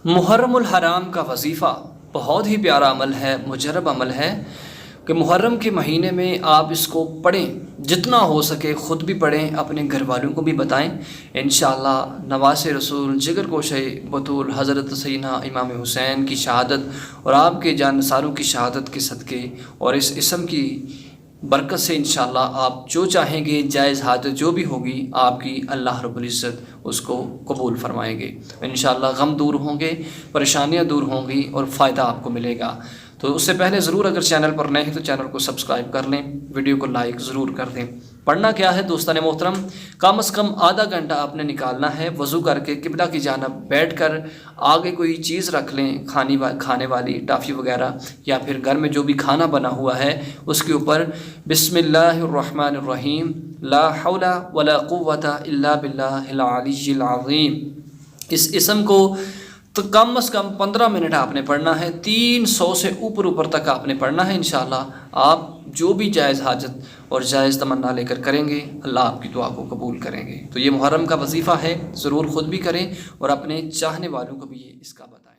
محرم الحرام کا وظیفہ بہت ہی پیارا عمل ہے، مجرب عمل ہے کہ محرم کے مہینے میں آپ اس کو پڑھیں، جتنا ہو سکے خود بھی پڑھیں، اپنے گھر والوں کو بھی بتائیں۔ انشاءاللہ نواز رسول جگر گوشہ بطول حضرت سیدنا امام حسین کی شہادت اور آپ کے جانثاروں کی شہادت کے صدقے اور اس اسم کی برکت سے انشاءاللہ آپ جو چاہیں گے، جائز حاجت جو بھی ہوگی آپ کی، اللہ رب العزت اس کو قبول فرمائیں گے۔ انشاءاللہ غم دور ہوں گے، پریشانیاں دور ہوں گی اور فائدہ آپ کو ملے گا۔ تو اس سے پہلے ضرور اگر چینل پر نئے ہیں تو چینل کو سبسکرائب کر لیں، ویڈیو کو لائک ضرور کر دیں۔ پڑھنا کیا ہے دوستان محترم؟ کم از کم آدھا گھنٹہ آپ نے نکالنا ہے، وضو کر کے قبلہ کی جانب بیٹھ کر آگے کوئی چیز رکھ لیں، کھانے والی ٹافی وغیرہ، یا پھر گھر میں جو بھی کھانا بنا ہوا ہے اس کے اوپر بسم اللہ الرحمن الرحیم لا حول ولا قوت الا باللہ العلی العظیم، اس اسم کو تو کم از کم 15 منٹ آپ نے پڑھنا ہے، 300 سے اوپر تک آپ نے پڑھنا ہے۔ انشاءاللہ آپ جو بھی جائز حاجت اور جائز تمنا لے کر کریں گے، اللہ آپ کی دعا کو قبول کریں گے۔ تو یہ محرم کا وظیفہ ہے، ضرور خود بھی کریں اور اپنے چاہنے والوں کو بھی اس کا بتائیں۔